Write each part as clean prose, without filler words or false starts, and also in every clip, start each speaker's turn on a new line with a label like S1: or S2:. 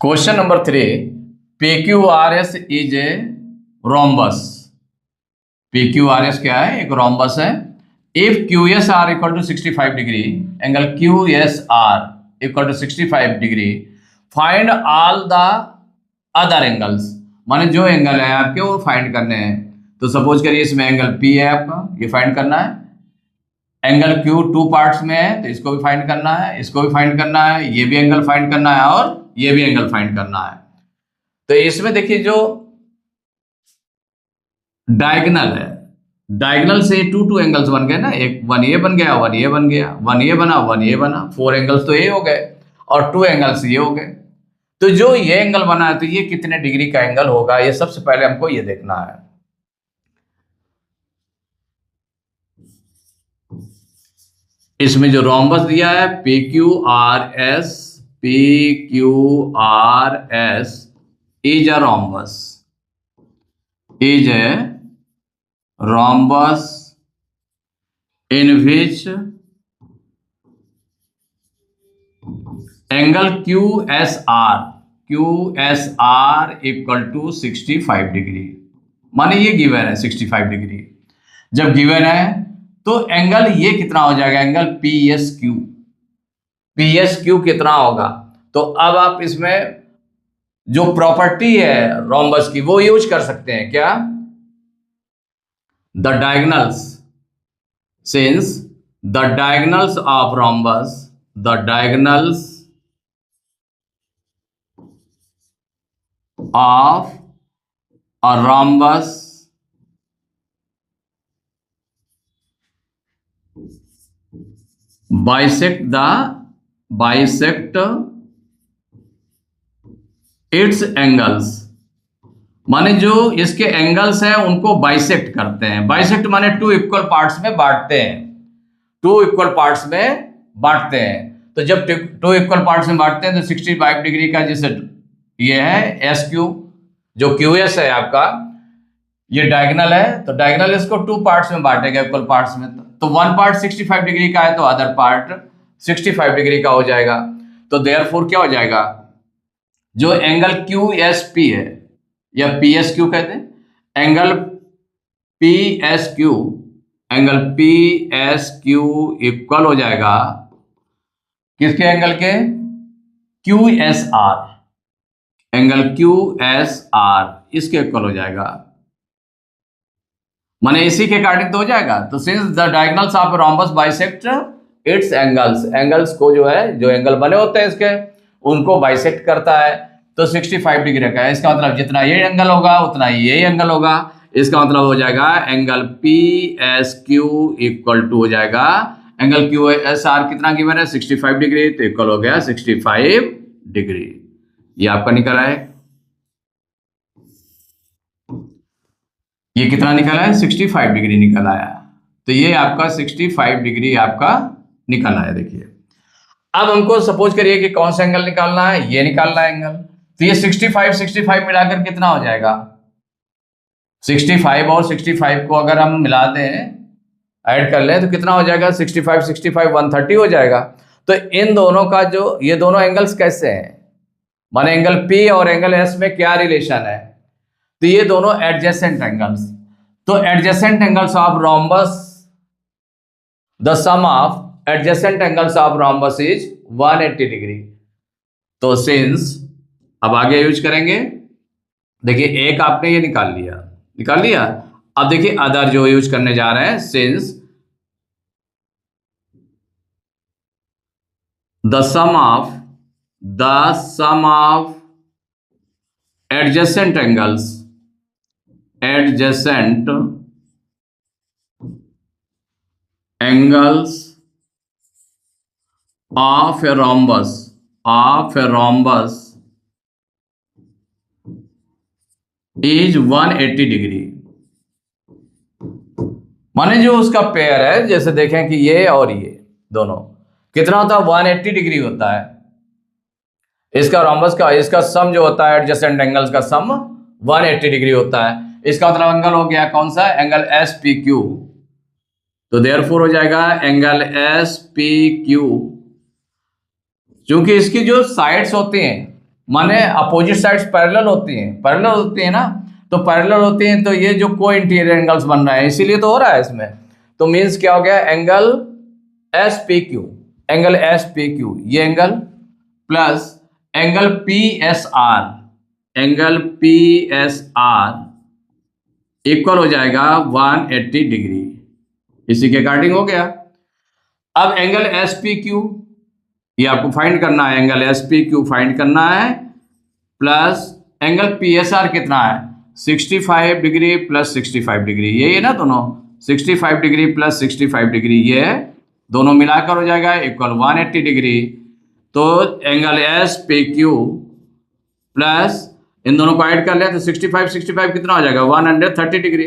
S1: Question number 3, PQRS is a rhombus. PQRS क्या है? एक रोम्बस है। If QSR equal to 65 degree, angle QSR equal to 65 degree, find all the other angles. माने जो angle है आपके वो फाइंड करने हैं। तो सपोज करिए इसमें एंगल P है आपका, ये फाइंड करना है। एंगल Q 2 पार्ट्स में है तो इसको भी फाइंड करना है, इसको भी फाइंड करना है, ये भी एंगल फाइंड करना है और ये भी एंगल फाइंड करना है। तो इसमें देखिए जो डायगोनल है, डायगोनल से टू एंगल्स बन गए ना, एक वन ये बन गया, वन ये बन गया, वन ये बना, वन ये बना, 4 एंगल्स तो ये हो गए और 2 एंगल्स ये हो गए। तो जो ये एंगल बना है तो ये कितने डिग्री का एंगल होगा, ये सबसे पहले हमको ये देखना है। इसमें जो रोम्बस दिया है PQRS, PQRS is a rhombus, is a rhombus in which angle QSR equal to 65 degree. माने ये गिवन है 65 डिग्री। जब गिवन है तो एंगल ये कितना हो जाएगा, एंगल PSQ कितना होगा। तो अब आप इसमें जो प्रॉपर्टी है रोम्बस की वो यूज कर सकते हैं क्या, the diagonals, since the diagonals of rhombus, the diagonals of a rhombus bisect its angles। माने जो इसके एंगल्स हैं उनको बाइसेक्ट करते हैं। बाइसेक्ट माने 2 इक्वल पार्ट्स में बांटते हैं, 2 इक्वल पार्ट्स में बांटते हैं। तो जब 2 इक्वल पार्ट्स में बांटते हैं तो 65 डिग्री का जैसे ये है SQ, जो QS है आपका, ये डायगोनल है तो डायगोनल इसको 2 पार्ट्स में बांटेगा, इक्वल पार्ट्स में। तो 1 पार्ट 65 डिग्री का है तो अदर पार्ट 65 डिग्री का हो जाएगा। तो देयरफॉर क्या हो जाएगा, जो एंगल QSP है या PSQ कहते हैं, एंगल PSQ इक्वल हो जाएगा किसके एंगल के, QSR, एंगल QSR इसके इक्वल हो जाएगा। माने इसी के अकॉर्डिंग तो हो जाएगा। तो since the diagonals of rhombus bisect it's angles, angles को जो है, जो एंगल बने होते हैं इसके उनको बाइसेक्ट करता है। तो 65 डिग्री का है, इसका मतलब जितना ये एंगल होगा उतना ये एंगल होगा। इसका मतलब हो जाएगा एंगल PSQ इक्वल टू हो जाएगा एंगल QSR कितना गिवन है 65 डिग्री, तो इक्वल हो गया 65 डिग्री। ये आपका निकल आए, ये कितना निकला है 65 डिग्री निकल आया। तो ये आपका 65 डिग्री आपका निकल आया। देखिए अब हमको सपोज करिए कि कौन सा एंगल निकालना है, ये निकालना है एंगल। तो ये 65 मिलाकर कितना हो जाएगा, 65 और 65 को अगर हम मिला दें, ऐड कर लें तो कितना हो जाएगा 65 130 हो जाएगा। तो इन दोनों का जो ये दोनों एंगल्स कैसे हैं, माने एंगल P और एंगल S में क्या रिलेशन है, तो ये दोनों एडजेसेंट एंगल्स। तो adjacent angles of rhombus, the sum of adjacent angles of rhombus is 180 degree. तो सिंस अब आगे यूज करेंगे, देखिए एक आपने ये निकाल लिया। अब देखिए अदर जो यूज करने जा रहे हैं, since the sum of adjacent angles of a rhombus is 180 degree. माने जो उसका पेयर है, जैसे देखें कि ये और ये दोनों कितना होता है 180 डिग्री होता है। इसका रोम्बस का इसका सम जो होता है एडजेसेंट एंगल्स का सम 180 डिग्री होता है। इसका मतलब एंगल हो गया कौन सा, एंगल SPQ। तो देयरफॉर हो जाएगा एंगल SPQ, क्योंकि इसकी जो साइड्स होती हैं माने अपोजिट साइड्स पैरेलल होती हैं, पैरेलल होती है ना, तो पैरेलल होती हैं तो ये जो को इंटीरियर एंगल्स बन रहे हैं, इसीलिए तो हो रहा है इसमें। तो मीन्स क्या हो गया, angle S P Q, angle S P Q ये angle plus angle P S R, angle P S R equal हो जाएगा 180 डिग्री। इसी के अकॉर्डिंग हो गया। अब एंगल एस पी क्यू ये आपको फाइंड करना है, angle S P Q find करना है, plus angle P S are कितना है 65 डिग्री प्लस 65 डिग्री, ये है ना दोनों, 65 डिग्री प्लस 65 डिग्री ये दोनों मिलाकर हो जाएगा इक्वल 180 डिग्री। तो angle S P Q plus इन दोनों को ऐड कर लिया तो 65 65 कितना हो जाएगा 130 डिग्री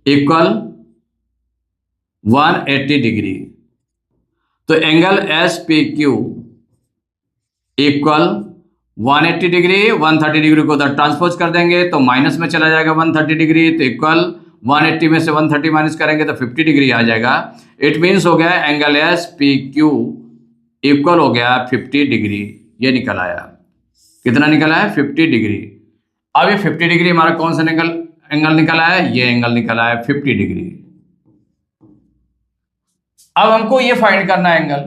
S1: इक्वल 180 डिग्री। तो angle S P Q equal 180 degree, 130 degree को उधर ट्रांसपोज कर देंगे तो माइनस में चला जाएगा 130 डिग्री, तो इक्वल 180 में से 130 माइनस करेंगे तो 50 डिग्री आ जाएगा। इट मीन्स हो गया angle S P Q equal हो गया 50 डिग्री, ये निकल आया। कितना निकला है 50 डिग्री। अब ये 50 डिग्री हमारा कौन सा एंगल निकला है, ये एंगल निकला है 50 डिग्री। अब हमको ये फाइंड करना है एंगल,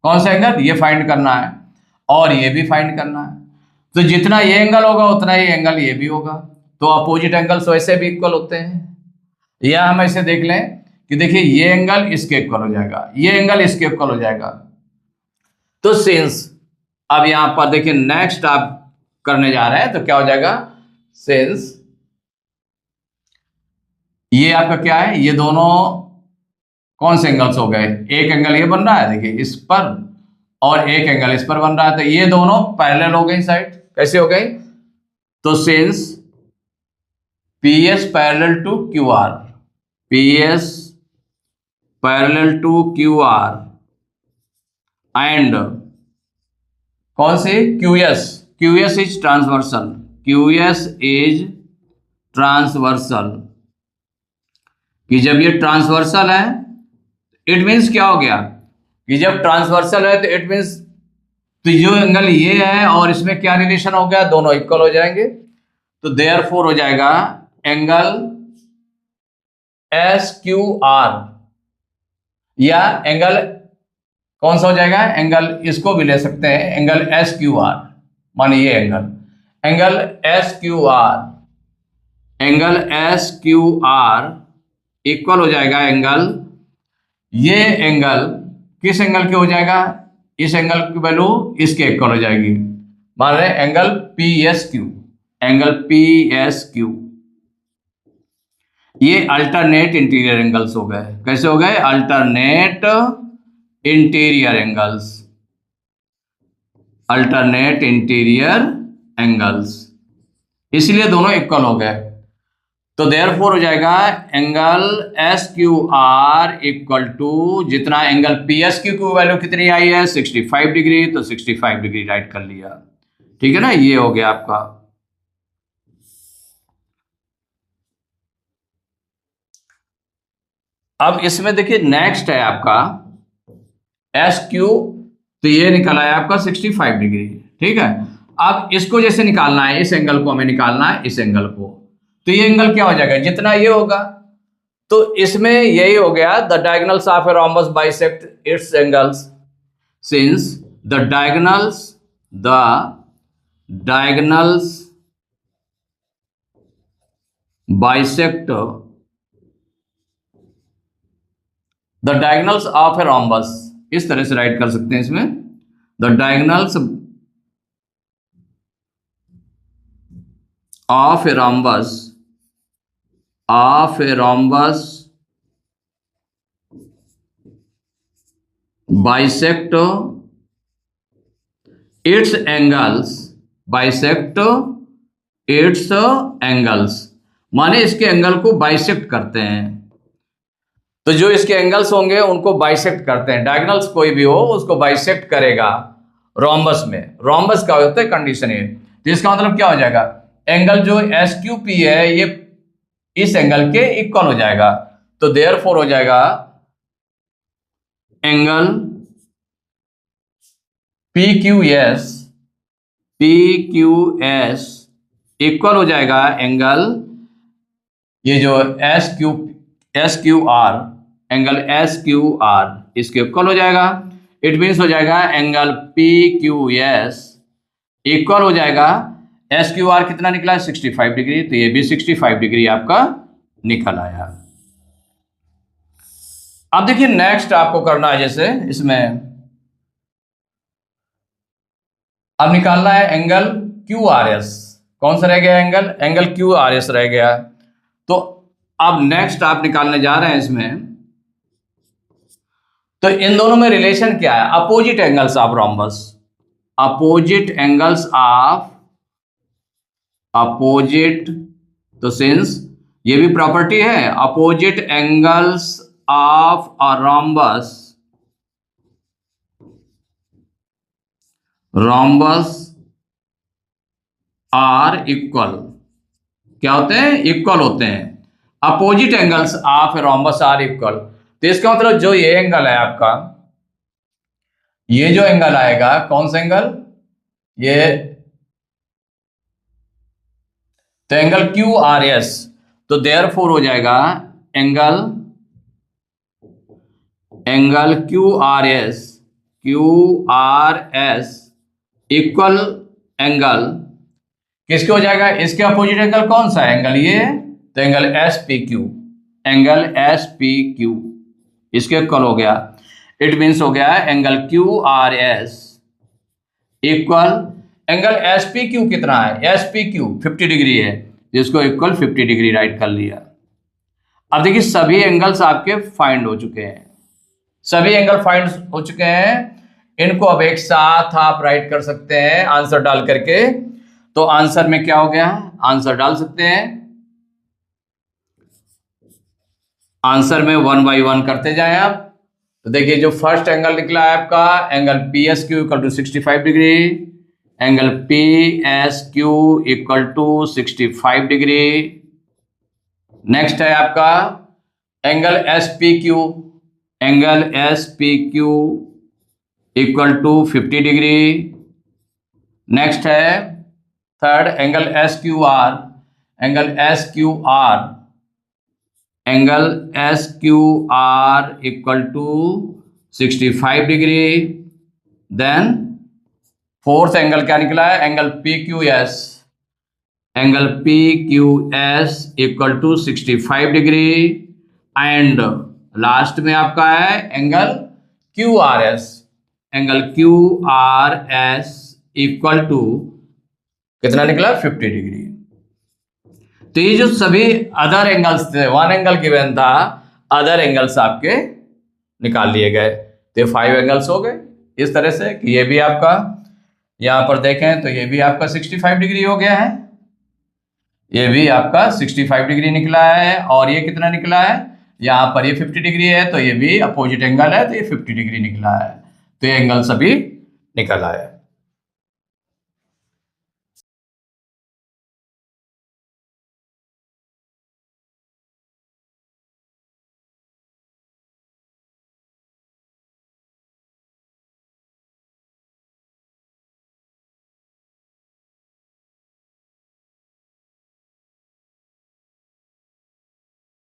S1: कौन सा एंगल, ये फाइंड करना है और ये भी फाइंड करना है। तो जितना ये एंगल होगा उतना ही एंगल ये भी होगा, तो अपोजिट एंगल्स वैसे भी इक्वल होते हैं। या हम ऐसे देख लें कि देखिए ये एंगल इसके इक्वल हो जाएगा, ये एंगल इसके इक्वल हो जाएगा। तो सिंस अब यहां पर देखिए नेक्स्ट आप करने जा रहे हैं तो क्या हो जाएगा, सिंस ये आपका क्या है, ये दोनों कौन से एंगल्स हो गए, एक एंगल ये बन रहा है देखिए इस पर और एक एंगल इस पर बन रहा है, तो ये दोनों पैरेलल हो गई साइड। कैसे हो गई, तो since P S parallel to Q R, P S parallel to Q R and कौन से Q S, Q S is transversal, Q S is transversal, कि जब ये ट्रांसवर्सल है इट मीन्स क्या हो गया कि जब ट्रांसवर्सल है तो इट मीन्स तो जो एंगल ये है और इसमें क्या रिलेशन हो गया, दोनों इक्वल हो जाएंगे। तो देयरफॉर हो जाएगा एंगल एस क्यू आर, या एंगल कौन सा हो जाएगा, एंगल इसको भी ले सकते हैं एंगल एस क्यू आर, माने ये angle S Q are, angle S Q R equal हो जाएगा एंगल, ये एंगल किस एंगल के हो जाएगा, इस एंगल की वैल्यू इसके इक्वल हो जाएगी, मान रहे angle P S Q, angle P S Q. ये अल्टरनेट इंटीरियर एंगल्स हो गए। कैसे हो गए, alternate interior angles, alternate interior angles, इसलिए दोनों इक्वल हो गए। तो देयरफॉर हो जाएगा angle S Q R equal to जितना एंगल पी एस क्यू की वैल्यू कितनी आई है 65 डिग्री, तो 65 डिग्री राइट कर लिया, ठीक है ना, ये हो गया आपका। अब इसमें देखिए नेक्स्ट है आपका एस क्यू, तो ये निकला है आपका 65 डिग्री, ठीक है। अब इसको जैसे निकालना है, इस एंगल को हमें निकालना है, इस एंगल को, तो ये एंगल क्या हो जाएगा, जितना ये होगा, तो इसमें यही हो गया the diagonals of a rhombus bisect it's angles, since the diagonals bisect the diagonals of a rhombus, इस तरह से राइट कर सकते हैं इसमें, the diagonals of a rhombus bisect its angles, माने इसके एंगल को बाइसेक्ट करते हैं। तो जो इसके एंगल्स होंगे उनको बाइसेक्ट करते हैं, डायगोनल्स कोई भी हो उसको बाइसेक्ट करेगा रोम्बस में। रोम्बस का होता है कंडीशन ये, तो इसका मतलब क्या हो जाएगा, एंगल जो एस क्यू पी है ये इस एंगल के इक्वल हो जाएगा, तो देयरफॉर हो जाएगा angle P Q S PQS equal हो जाएगा एंगल, ये जो SQR, एंगल SQR इसके इक्वल हो जाएगा। इट मीन्स हो जाएगा एंगल PQS इक्वल हो जाएगा, SQR कितना निकला है 65 डिग्री, तो ये भी 65 डिग्री आपका निकल आया। अब देखिए नेक्स्ट आपको करना है, जैसे इसमें अब निकालना है एंगल QRS। कौन सा रह गया एंगल QRS रह गया। तो अब नेक्स्ट आप निकालने जा रहे हैं इसमें, तो इन दोनों में रिलेशन क्या है, opposite angles of rhombus, opposite angles of opposite, तो सिंस ये भी प्रॉपर्टी है, opposite angles of a rhombus are equal, क्या होते हैं, इक्वल होते हैं। Opposite angles of rhombus are equal, तो इसका मतलब जो ये एंगल है आपका, ये जो एंगल आएगा, कौन सा एंगल, ये तो एंगल QRS, तो देयरफॉर हो जाएगा एंगल QRS इक्वल एंगल किसके हो जाएगा, इसके अपोजिट एंगल कौन सा है, एंगल ये, तो एंगल SPQ इसके इक्वल हो गया। इट मीन्स हो गया angle QRS equal angle SPQ कितना है, SPQ 50 डिग्री है, जिसको इक्वल 50 डिग्री राइट कर लिया। अब देखिए सभी एंगल्स आपके फाइंड हो चुके हैं, सभी एंगल फाइंड हो चुके हैं। इनको अब एक साथ आप राइट कर सकते हैं आंसर डाल करके। तो आंसर में क्या हो गया, आंसर डाल सकते हैं, आंसर में 1 बाई 1 करते जाएं आप। तो देखिए जो फर्स्ट एंगल निकला है आपका, angle PSQ equal to 65 degree, angle PSQ equal to 65 degree. Next है आपका angle SPQ equal to 50 degree. Next है third angle SQR equal to 65 degree. Then fourth angle क्या निकला है, angle PQS equal to 65 degree. And last में आपका है angle QRS equal to कितना निकला, 50 डिग्री। तो ये जो सभी अदर एंगल्स थे, वन एंगल गिवन था, अदर एंगल्स आपके निकाल लिए गए, तो ये 5 एंगल्स हो गए। इस तरह से कि ये भी आपका यहां पर देखें तो ये भी आपका 65 डिग्री हो गया है, ये भी आपका 65 डिग्री निकला है, और ये कितना निकला है, यहाँ पर ये 50 डिग्री है, तो ये भी अपोजिट एंगल है, तो ये 50 डिग्री निकला है। तो ये एंगल सभी निकल आए।